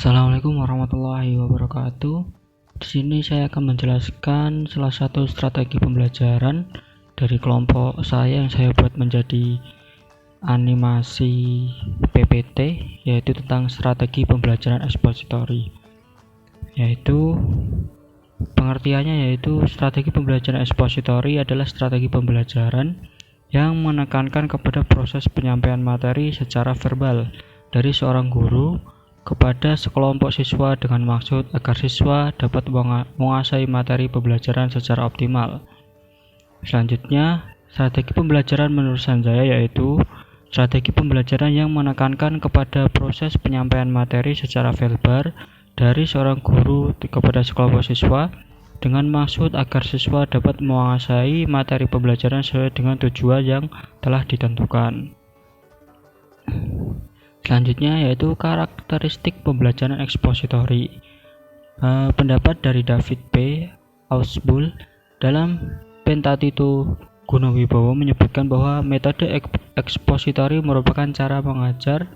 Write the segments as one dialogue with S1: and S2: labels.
S1: Assalamualaikum warahmatullahi wabarakatuh. Di sini saya akan menjelaskan salah satu strategi pembelajaran dari kelompok saya yang saya buat menjadi animasi PPT, yaitu tentang strategi pembelajaran ekspositori. Yaitu pengertiannya yaitu strategi pembelajaran ekspositori adalah strategi pembelajaran yang menekankan kepada proses penyampaian materi secara verbal dari seorang guru kepada sekelompok siswa dengan maksud agar siswa dapat menguasai materi pembelajaran secara optimal. Selanjutnya, strategi pembelajaran menurut Sanjaya yaitu strategi pembelajaran yang menekankan kepada proses penyampaian materi secara verbal dari seorang guru kepada sekelompok siswa dengan maksud agar siswa dapat menguasai materi pembelajaran sesuai dengan tujuan yang telah ditentukan. Selanjutnya yaitu karakteristik pembelajaran ekspositori. Pendapat dari David P. Ausubel dalam Pentatitu Gunawibowo menyebutkan bahwa metode ekspositori merupakan cara mengajar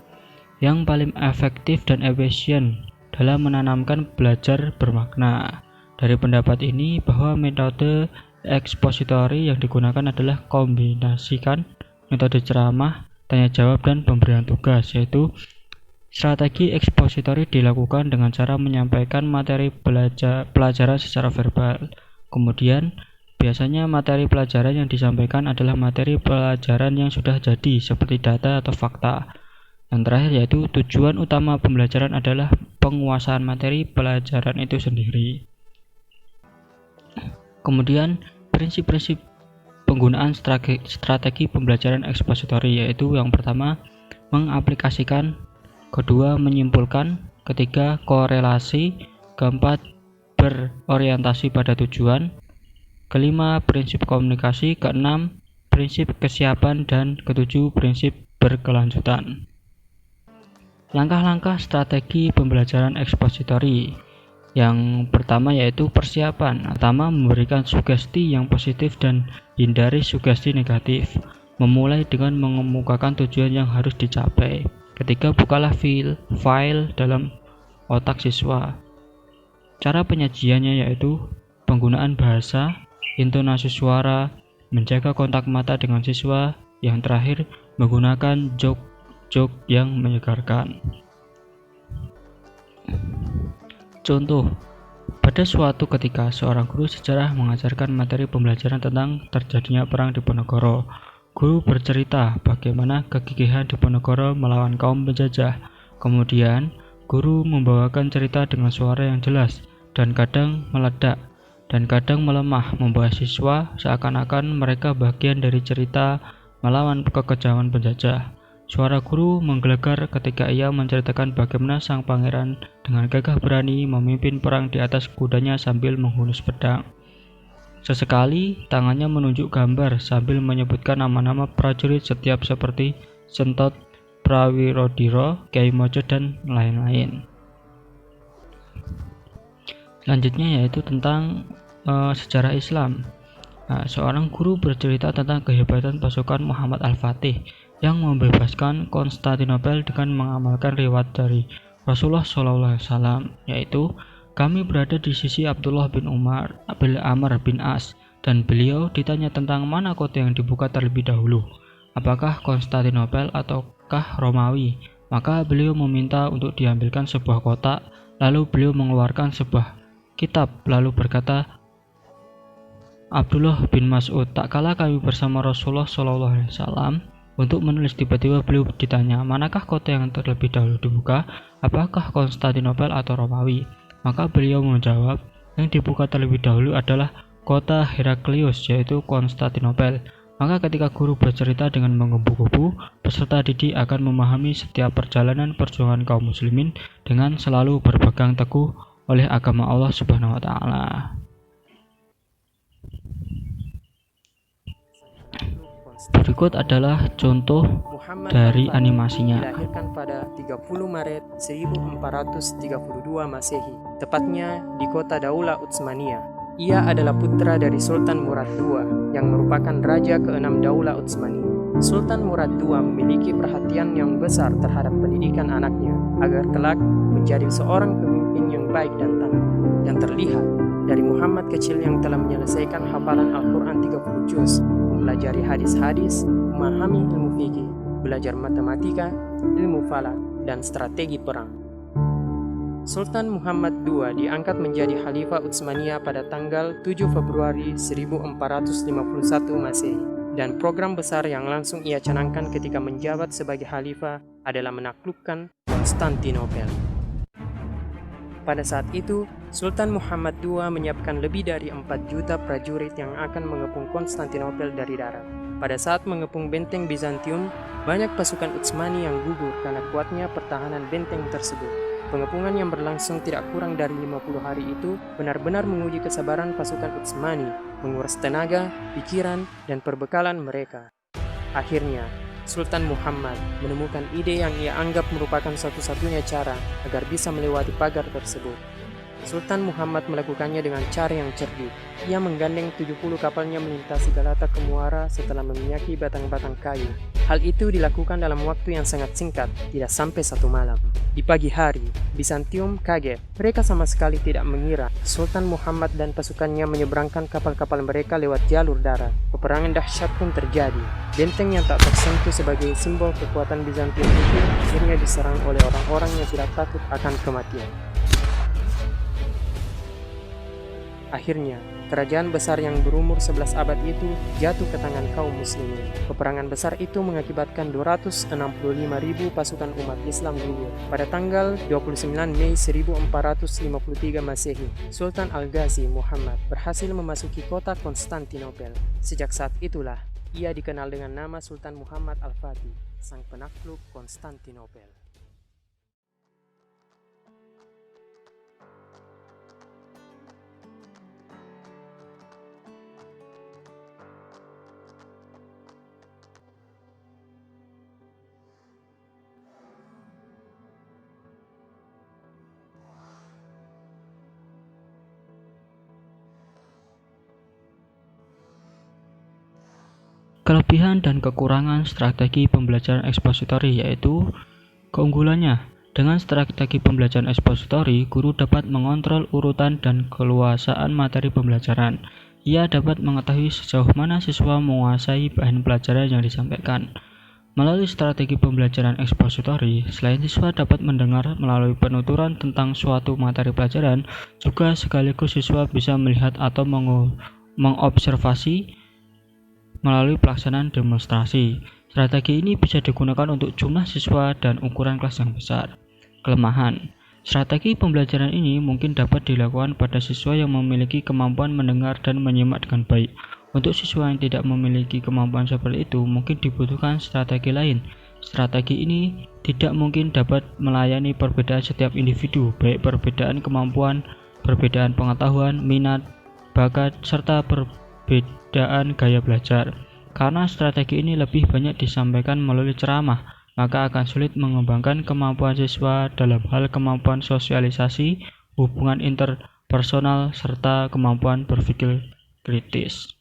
S1: yang paling efektif dan efisien dalam menanamkan belajar bermakna. Dari pendapat ini bahwa metode ekspositori yang digunakan adalah kombinasikan metode ceramah, tanya jawab, dan pemberian tugas, yaitu strategi ekspositori dilakukan dengan cara menyampaikan materi pelajaran secara verbal. Kemudian biasanya materi pelajaran yang disampaikan adalah materi pelajaran yang sudah jadi seperti data atau fakta. Yang terakhir yaitu tujuan utama pembelajaran adalah penguasaan materi pelajaran itu sendiri. Kemudian prinsip-prinsip penggunaan strategi pembelajaran ekspositori yaitu yang pertama mengaplikasikan, kedua menyimpulkan, ketiga korelasi, keempat berorientasi pada tujuan, kelima prinsip komunikasi, keenam prinsip kesiapan, dan ketujuh prinsip berkelanjutan. Langkah-langkah strategi pembelajaran ekspositori. Yang pertama yaitu persiapan. Pertama, memberikan sugesti yang positif dan hindari sugesti negatif. Memulai dengan mengemukakan tujuan yang harus dicapai. Ketiga, bukalah file dalam otak siswa. Cara penyajiannya yaitu penggunaan bahasa, intonasi suara, menjaga kontak mata dengan siswa. Yang terakhir, menggunakan joke yang menyegarkan. Contoh, pada suatu ketika seorang guru sejarah mengajarkan materi pembelajaran tentang terjadinya perang Diponegoro. Guru bercerita bagaimana kegigihan Diponegoro melawan kaum penjajah. Kemudian, guru membawakan cerita dengan suara yang jelas dan kadang meledak dan kadang melemah, membawa siswa seakan-akan mereka bagian dari cerita melawan kekejaman penjajah. Suara guru menggelegar ketika ia menceritakan bagaimana sang pangeran dengan gagah berani memimpin perang di atas kudanya sambil menghunus pedang. Sesekali tangannya menunjuk gambar sambil menyebutkan nama-nama prajurit setiap seperti Sentot, Prawirodiro, Kyai Mojo, dan lain-lain. Selanjutnya yaitu tentang sejarah Islam. Seorang guru bercerita tentang kehebatan pasukan Muhammad Al-Fatih yang membebaskan Konstantinopel dengan mengamalkan riwayat dari Rasulullah SAW, yaitu kami berada di sisi Abdullah bin Amr bin As, dan beliau ditanya tentang mana kota yang dibuka terlebih dahulu, apakah Konstantinopel ataukah Romawi. Maka beliau meminta untuk diambilkan sebuah kotak, lalu beliau mengeluarkan sebuah kitab, lalu berkata, Abdullah bin Mas'ud, tak kala kami bersama Rasulullah SAW untuk menulis, tiba-tiba beliau ditanya, manakah kota yang terlebih dahulu dibuka, apakah Konstantinopel atau Romawi? Maka beliau menjawab, yang dibuka terlebih dahulu adalah kota Heraklius, yaitu Konstantinopel. Maka ketika guru bercerita dengan menggebu-gebu, peserta didik akan memahami setiap perjalanan perjuangan kaum muslimin dengan selalu berpegang teguh oleh agama Allah Subhanahu wa Ta'ala. Berikut adalah contoh dari animasinya.
S2: Dilahirkan pada 30 Maret 1432 Masehi, tepatnya di kota Daulah Utsmaniyah. Ia adalah putra dari Sultan Murad II yang merupakan raja ke-6 Daulah Utsmaniyah. Sultan Murad II memiliki perhatian yang besar terhadap pendidikan anaknya agar kelak menjadi seorang pemimpin yang baik dan tangguh. Dan terlihat dari Muhammad kecil yang telah menyelesaikan hafalan Al-Quran 30 juz, mempelajari hadis-hadis, memahami ilmu fikih, belajar matematika, ilmu falak, dan strategi perang. Sultan Muhammad II diangkat menjadi Khalifah Utsmaniyah pada tanggal 7 Februari 1451 Masehi. Dan program besar yang langsung ia canangkan ketika menjabat sebagai Khalifah adalah menaklukkan Konstantinopel. Pada saat itu, Sultan Muhammad II menyiapkan lebih dari 4 juta prajurit yang akan mengepung Konstantinopel dari darat. Pada saat mengepung benteng Bizantium, banyak pasukan Utsmani yang gugur karena kuatnya pertahanan benteng tersebut. Pengepungan yang berlangsung tidak kurang dari 50 hari itu benar-benar menguji kesabaran pasukan Utsmani, menguras tenaga, pikiran, dan perbekalan mereka. Akhirnya, Sultan Muhammad menemukan ide yang ia anggap merupakan satu-satunya cara agar bisa melewati pagar tersebut. Sultan Muhammad melakukannya dengan cara yang cerdik. Ia menggandeng 70 kapalnya melintasi Galata ke Muara setelah meminyaki batang-batang kayu. Hal itu dilakukan dalam waktu yang sangat singkat, tidak sampai 1 malam. Di pagi hari, Bizantium kaget. Mereka sama sekali tidak mengira Sultan Muhammad dan pasukannya menyeberangkan kapal-kapal mereka lewat jalur darat. Peperangan dahsyat pun terjadi. Benteng yang tak tersentuh sebagai simbol kekuatan Bizantium itu akhirnya diserang oleh orang-orang yang tidak takut akan kematian. Akhirnya, kerajaan besar yang berumur 11 abad itu jatuh ke tangan kaum muslimin. Peperangan besar itu mengakibatkan 265.000 pasukan umat Islam gugur. Pada tanggal 29 Mei 1453 Masehi, Sultan Al-Ghazi Muhammad berhasil memasuki kota Konstantinopel. Sejak saat itulah, ia dikenal dengan nama Sultan Muhammad Al-Fatih, sang penakluk Konstantinopel.
S1: Kelebihan dan kekurangan strategi pembelajaran ekspositori yaitu keunggulannya. Dengan strategi pembelajaran ekspositori, guru dapat mengontrol urutan dan keluasaan materi pembelajaran. Ia dapat mengetahui sejauh mana siswa menguasai bahan pelajaran yang disampaikan. Melalui strategi pembelajaran ekspositori, selain siswa dapat mendengar melalui penuturan tentang suatu materi pelajaran, juga sekaligus siswa bisa melihat atau mengobservasi melalui pelaksanaan demonstrasi. Strategi ini bisa digunakan untuk jumlah siswa dan ukuran kelas yang besar. Kelemahan. Strategi pembelajaran ini mungkin dapat dilakukan pada siswa yang memiliki kemampuan mendengar dan menyimak dengan baik. Untuk siswa yang tidak memiliki kemampuan seperti itu, mungkin dibutuhkan strategi lain. Strategi ini tidak mungkin dapat melayani perbedaan setiap individu, baik perbedaan kemampuan, perbedaan pengetahuan, minat, bakat, serta perbedaan gaya belajar. Karena strategi ini lebih banyak disampaikan melalui ceramah, maka akan sulit mengembangkan kemampuan siswa dalam hal kemampuan sosialisasi, hubungan interpersonal, serta kemampuan berpikir kritis.